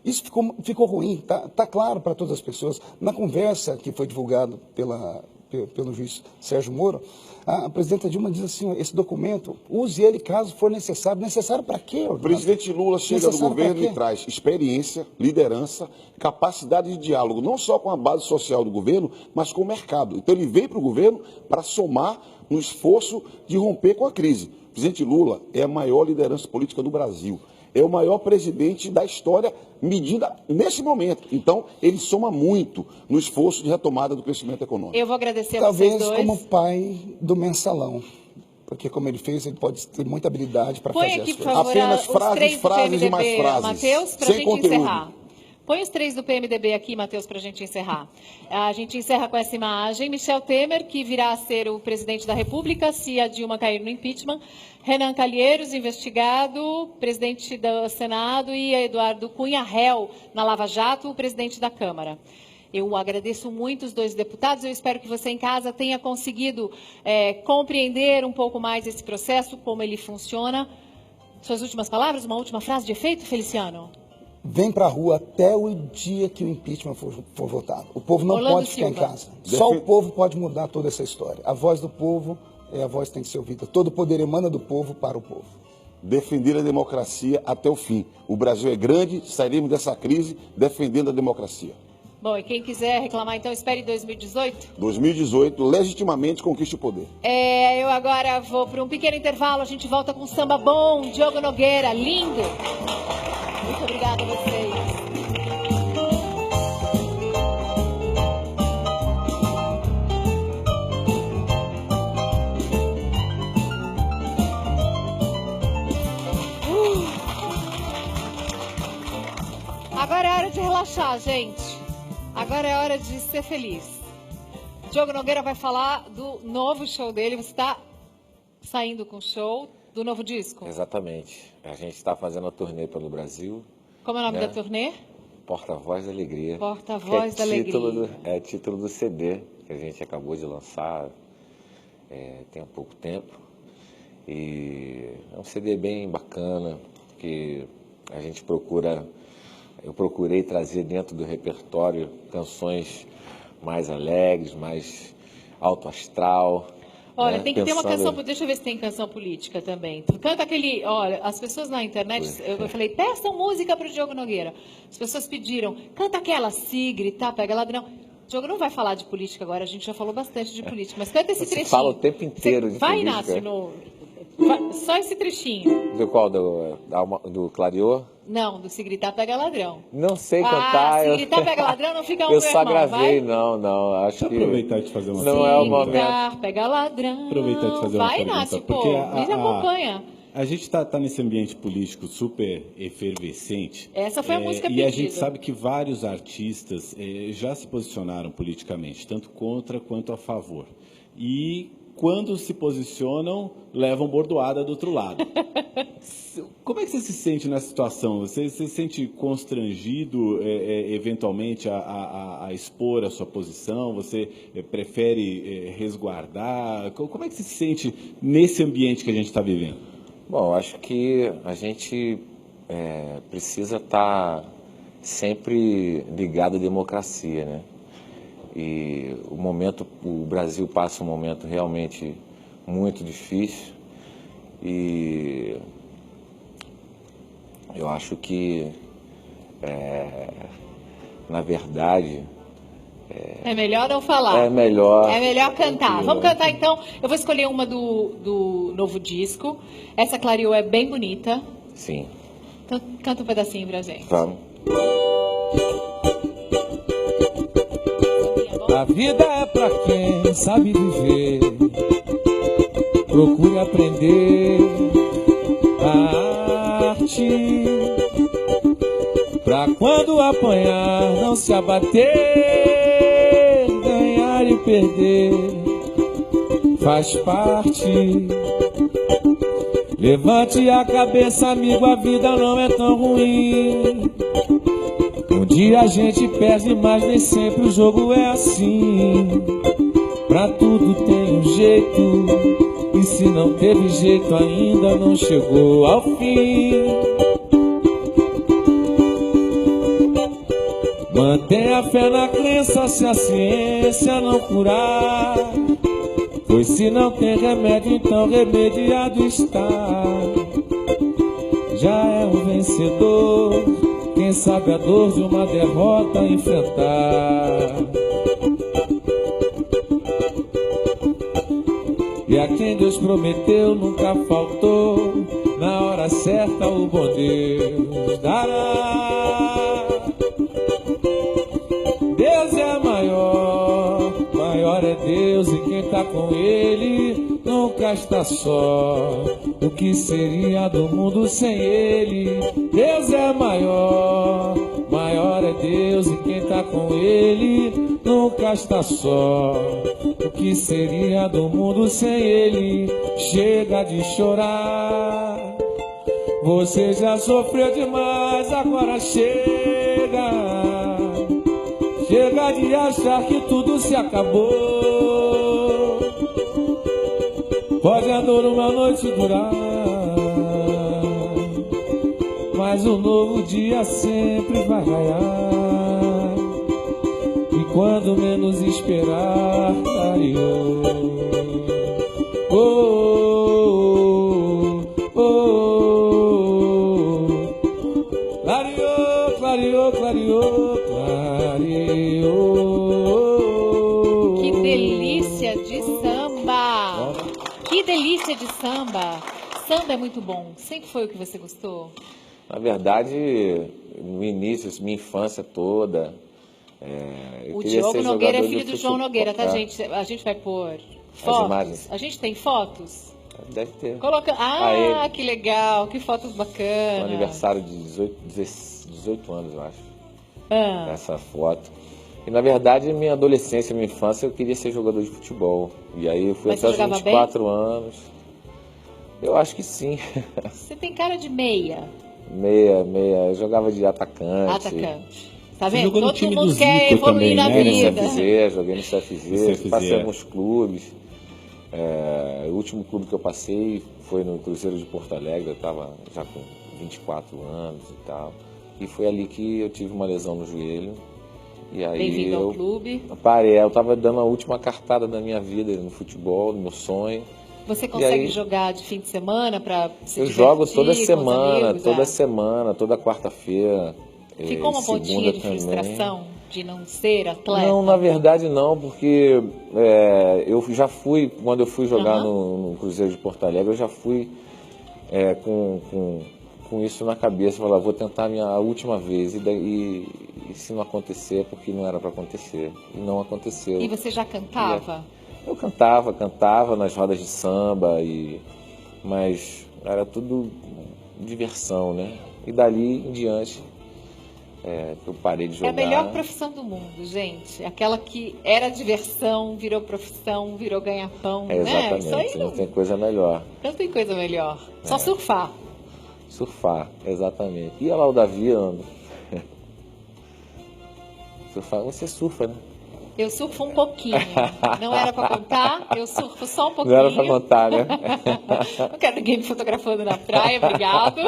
Isso ficou ruim, tá claro para todas as pessoas. Na conversa que foi divulgada pelo juiz Sérgio Moro, a presidenta Dilma diz assim, esse documento, use ele caso for necessário. Necessário para quê, Orlando? O presidente Lula chega do Necessário governo pra quê? e traz experiência, liderança, capacidade de diálogo, não só com a base social do governo, mas com o mercado. Então ele veio para o governo para somar no esforço de romper com a crise. O presidente Lula é a maior liderança política do Brasil. É o maior presidente da história medida nesse momento. Então, ele soma muito no esforço de retomada do crescimento econômico. Eu vou agradecer a Talvez vocês dois. como pai do mensalão. Porque como ele fez, ele pode ter muita habilidade para Põe fazer aqui, as por coisas. favor, Apenas os frases, três do frases e PMDB, mais frases, Matheus, para a sem gente conteúdo. encerrar. Põe os três do PMDB aqui, Matheus, para a gente encerrar. A gente encerra com essa imagem. Michel Temer, que virá a ser o presidente da República, se a Dilma cair no impeachment. Renan Calheiros, investigado, presidente do Senado. E Eduardo Cunha, réu na Lava Jato, o presidente da Câmara. Eu agradeço muito os 2 deputados, eu espero que você em casa tenha conseguido compreender um pouco mais esse processo, como ele funciona. Suas últimas palavras, uma última frase de efeito, Feliciano? Vem para a rua até o dia que o impeachment for votado. O povo não Orlando pode ficar Silva. em casa. Só o povo pode mudar toda essa história. A voz do povo é a voz que tem que ser ouvida. Todo o poder emana do povo para o povo. Defender a democracia até o fim. O Brasil é grande, sairemos dessa crise defendendo a democracia. Bom, e quem quiser reclamar, então, espere 2018? 2018, legitimamente conquiste o poder. Eu agora vou para um pequeno intervalo, a gente volta com um samba bom, Diogo Nogueira, lindo. Muito obrigada a vocês. Agora é hora de relaxar, gente. Agora é hora de ser feliz. Diogo Nogueira vai falar do novo show dele. Você está saindo com o show do novo disco? Exatamente. A gente está fazendo a turnê pelo Brasil. Como é o nome da turnê? Porta-Voz da Alegria. Porta-Voz da Alegria. É título do CD que a gente acabou de lançar tem há pouco tempo. E é um CD bem bacana, que a gente procura... Eu procurei trazer dentro do repertório canções mais alegres, mais alto astral. Olha, né? tem que ter uma canção, deixa eu ver se tem canção política também. Canta aquele, olha, as pessoas na internet, eu falei, peçam música para o Diogo Nogueira. As pessoas pediram, canta aquela, se gritar, pega ladrão. O Diogo não vai falar de política agora, a gente já falou bastante de política, mas canta esse trechinho. Fala o tempo inteiro de vai, política. Inácio, só esse trechinho. Do qual? Do Clareô? Não, do Se Gritar, Pega Ladrão. Não sei cantar. Se gritar, pega ladrão, não fica um Eu só irmão, gravei, vai? não. Acho Deixa eu que... aproveitar e te fazer uma Não pergunta. é o Se momento. gritar, pega ladrão. Aproveitar e te fazer uma vai, pergunta. Inácio, pô, Porque me acompanha. A gente está nesse ambiente político super efervescente. Essa foi a música E pedida. a gente sabe que vários artistas já se posicionaram politicamente, tanto contra quanto a favor. E quando se posicionam, levam bordoada do outro lado. Como é que você se sente nessa situação? Você se sente constrangido, eventualmente, a expor a sua posição? Você prefere resguardar? Como é que você se sente nesse ambiente que a gente está vivendo? Bom, acho que a gente precisa estar sempre ligado à democracia, né? E o Brasil passa um momento realmente muito difícil e eu acho que, na verdade... É melhor não falar. É melhor. É melhor cantar. Vamos cantar então. Eu vou escolher uma do novo disco. Essa Clareou é bem bonita. Sim. Então canta um pedacinho pra gente. Vamos. A vida é pra quem sabe viver. Procure aprender a arte, pra quando apanhar não se abater. Ganhar e perder faz parte. Levante a cabeça, amigo, a vida não é tão ruim. Um dia a gente perde, mas nem sempre o jogo é assim. Pra tudo tem um jeito, e se não teve jeito ainda não chegou ao fim. Mantenha a fé na crença se a ciência não curar, pois se não tem remédio, então remediado está. Já é um vencedor quem sabe a dor de uma derrota enfrentar. E a quem Deus prometeu nunca faltou, na hora certa o bom Deus dará. Deus é maior, maior é Deus, e quem tá com Ele nunca está só. O que seria do mundo sem Ele? Deus é maior, maior é Deus, e quem tá com Ele nunca está só. O que seria do mundo sem Ele? Chega de chorar, você já sofreu demais, agora chega. chega de achar que tudo se acabou. Pode a dor uma noite durar, mas um novo dia sempre vai raiar. E quando menos esperar, clareou. Oh, oh, oh, oh. Clareou, clareou, clareou, clareou. Que delícia de samba! Que delícia de samba! Samba é muito bom. Sempre foi o que você gostou? Na verdade, no início, minha infância toda. O Diogo Nogueira é filho do João Nogueira, tá, gente? A gente vai pôr fotos. Imagens. A gente tem fotos? Deve ter. Que legal, que fotos bacanas. No aniversário de 18 anos, eu acho. Essa foto. E na verdade, minha adolescência, minha infância, eu queria ser jogador de futebol. E aí eu fui até os 24 anos. Eu acho que sim. Você tem cara de meia. Meia. Eu jogava de atacante. Tá vendo? Todo mundo quer evoluir na vida. Joguei no CFZ, passei alguns clubes. O último clube que eu passei foi no Cruzeiro de Porto Alegre, eu estava já com 24 anos e tal. E foi ali que eu tive uma lesão no joelho. E aí Bem-vindo ao clube. Parei, eu estava dando a última cartada da minha vida no futebol, no meu sonho. Você consegue jogar de fim de semana para se Eu divertir jogo toda com os semana, amigos, toda quarta-feira. Ficou uma pontinha de frustração de não ser atleta? Não, na verdade não, porque eu já fui, quando eu fui jogar no Cruzeiro de Porto Alegre, eu já fui com isso na cabeça, falar, vou tentar a última vez, e se não acontecer é porque não era para acontecer, e não aconteceu. E você já cantava? Eu cantava nas rodas de samba, mas era tudo diversão, né? E dali em diante eu parei de jogar. É a melhor profissão do mundo, gente. Aquela que era diversão, virou profissão, virou ganha-pão, né? Exatamente, Isso aí não tem coisa melhor. Não tem coisa melhor. Só surfar. Surfar, exatamente. Ia lá o Davi, surfar. Você surfa, né? Eu surfo um pouquinho. Não era para contar, eu surfo só um pouquinho. Não era para contar, né? Não quero ninguém me fotografando na praia, obrigado.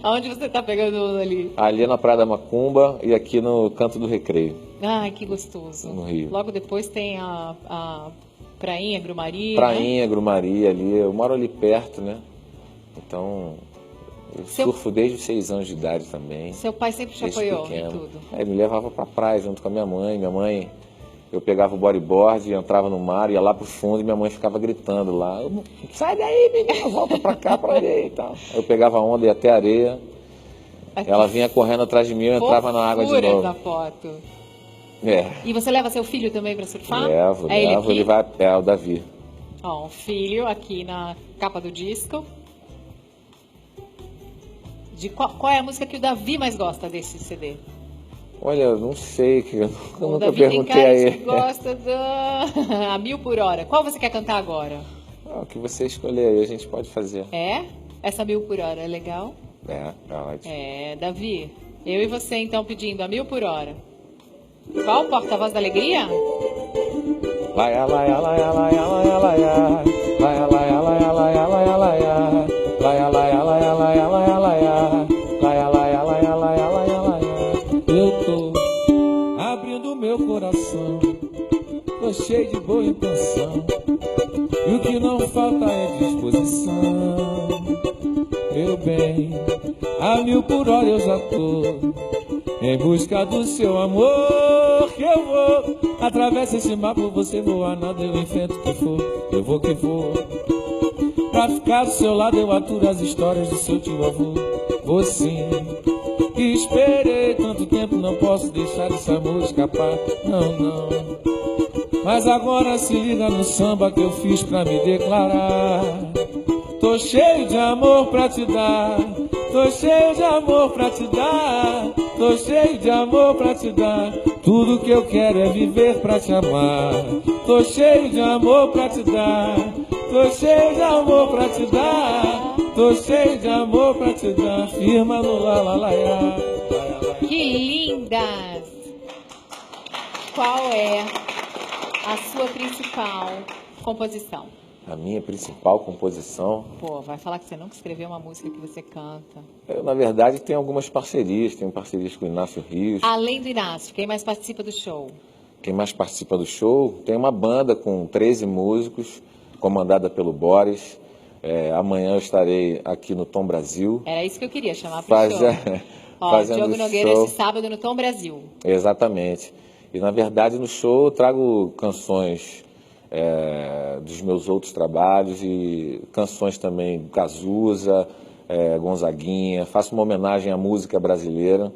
Aonde você está pegando ali? Ali na Praia da Macumba e aqui no Canto do Recreio. Ai, que gostoso. No Rio. Logo depois tem a Prainha, Grumari. Prainha, né? Grumari ali. Eu moro ali perto, né? Então, eu surfo desde os 6 anos de idade também. Seu pai sempre te apoiou em tudo? Ele me levava pra praia junto com a minha mãe. Minha mãe, eu pegava o bodyboard, entrava no mar, ia lá pro fundo e minha mãe ficava gritando lá. Sai daí, menina, volta pra cá, pra areia e tal. Eu pegava a onda e até a areia. Ela vinha correndo atrás de mim, eu entrava na água de novo. Da foto. E você leva seu filho também pra surfar? Levo, ele vai o Davi. Ó, um filho aqui na capa do disco. Qual é a música que o Davi mais gosta desse CD? Olha, eu não sei, eu nunca Davi perguntei tem cara a ele. que gosta a 1000 por hora. Qual você quer cantar agora? O que você escolher aí, a gente pode fazer. Essa 1000 por hora é legal? Ótimo. Davi, eu e você então pedindo a 1000 por hora. Qual? Porta-voz da alegria? Laia, laia, laia, laia, laia, laia. Laia, laia, laia, laia, laia, laia. Laia, laia, laia, laia, laia, laia. Laia, laia, laia, laia, laia, laia. Eu tô abrindo meu coração, tô cheio de boa intenção, e o que não falta é disposição. Meu bem, a 1000 por hora eu já tô em busca do seu amor, que eu vou atravessa esse mar por você voar, nada eu enfrento o que for, eu vou que vou. Pra ficar do seu lado eu aturo as histórias do seu tio avô. Vou sim, que esperei tanto tempo, não posso deixar esse amor escapar, não. Mas agora se liga no samba que eu fiz pra me declarar. Tô cheio de amor pra te dar, tô cheio de amor pra te dar, tô cheio de amor pra te dar. Tudo que eu quero é viver pra te amar. Tô cheio de amor pra te dar, tô cheio de amor pra te dar, tô cheio de amor pra te dar. Firma no la la la ya. Que lindas! qual é a sua principal composição? A minha principal composição... Pô, vai falar que você nunca escreveu uma música que você canta. Eu, na verdade, tenho algumas parcerias. Tenho parcerias com o Inácio Rios. Além do Inácio, quem mais participa do show? Quem mais participa do show? Tem uma banda com 13 músicos, comandada pelo Boris. Amanhã eu estarei aqui no Tom Brasil. Era isso que eu queria, chamar para o show. Fazendo Diogo Nogueira show. esse sábado no Tom Brasil. Exatamente. E, na verdade, no show eu trago canções dos meus outros trabalhos e canções também do Cazuza, Gonzaguinha. Faço uma homenagem à música brasileira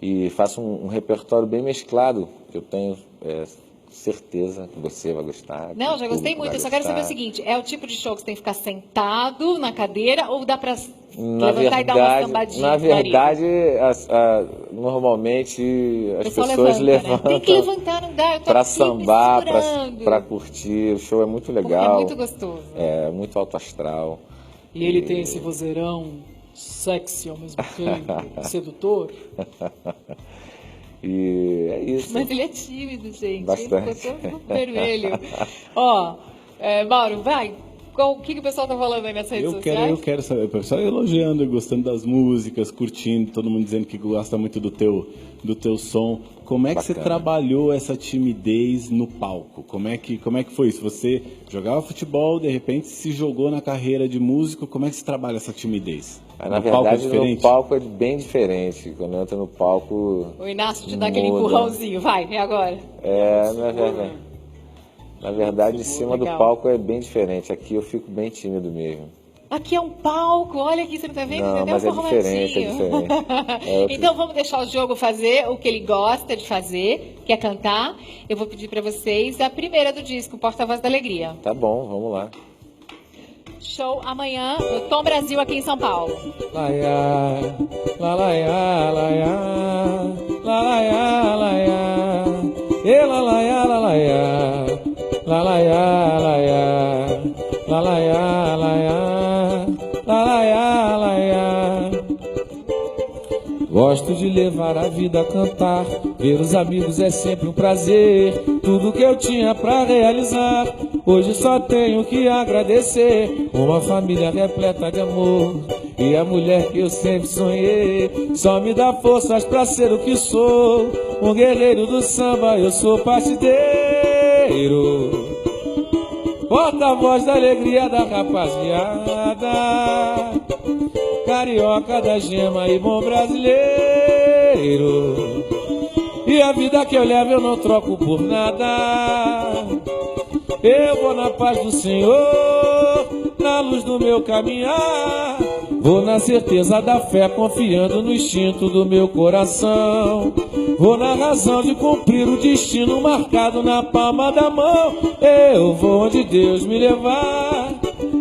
e faço um repertório bem mesclado, que eu tenho certeza que você vai gostar. Não, já gostei muito. Eu só quero saber o seguinte, é o tipo de show que você tem que ficar sentado na cadeira ou dá para levantar e dar uma sambadinha? Na verdade, normalmente as pessoas levantam, né? Tem que levantar, não dá, eu tô para sambar, segurando. para curtir. O show é muito legal. Porque é muito gostoso. É, muito alto astral. E ele tem esse vozeirão sexy ao mesmo tempo, sedutor. E é isso. Mas ele é tímido, gente. Bastante. Ele ficou todo vermelho. Ó, Mauro, vai. O que o pessoal tá falando aí nas redes sociais? Eu quero saber. O pessoal elogiando, gostando das músicas, curtindo, todo mundo dizendo que gosta muito do teu som. Como é que você trabalhou essa timidez no palco? Como é que foi isso? Você jogava futebol, de repente se jogou na carreira de músico, como é que você trabalha essa timidez? Na verdade, no palco é bem diferente. Quando entra no palco... O Inácio te dá aquele empurrãozinho. Vai, é agora. Na verdade, em cima do palco é bem diferente. Aqui eu fico bem tímido mesmo. Aqui é um palco, olha aqui, você não tá vendo? Não, mas é diferente, Então vamos deixar o jogo fazer o que ele gosta de fazer, que é cantar. Eu vou pedir para vocês a primeira do disco, Porta-Voz da Alegria. Tá bom, vamos lá. Show amanhã no Tom Brasil, aqui em São Paulo. Laia, la laia, laia, la laia, laia, e la laia, la laia, la laia, laia, la laia, laia, la laia, laia. Gosto de levar a vida a cantar, ver os amigos é sempre um prazer. Tudo que eu tinha pra realizar, hoje só tenho que agradecer. Uma família repleta de amor e a mulher que eu sempre sonhei. Só me dá forças pra ser o que sou. Um guerreiro do samba, eu sou partideiro. Porta-voz da alegria da rapaziada, carioca da gema e bom brasileiro. E a vida que eu levo eu não troco por nada. Eu vou na paz do Senhor, na luz do meu caminhar. Vou na certeza da fé, confiando no instinto do meu coração. Vou na razão de cumprir o destino marcado na palma da mão. Eu vou onde Deus me levar,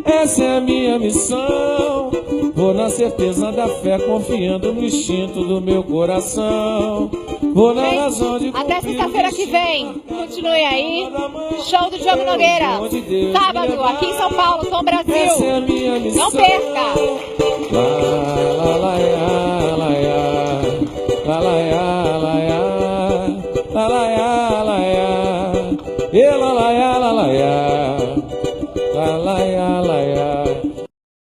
essa é a minha missão. Vou na certeza da fé, confiando no instinto do meu coração. Vou na razão de cumprir. Até sexta-feira que vem, continue aí. Show do Diogo Nogueira, sábado, aqui em São Paulo, Tom Brasil. Essa é a minha missão. Não perca! La la la ya, la ya, la la ya, la ya, la la ya, la ya, e la la ya, la la ya, la la ya.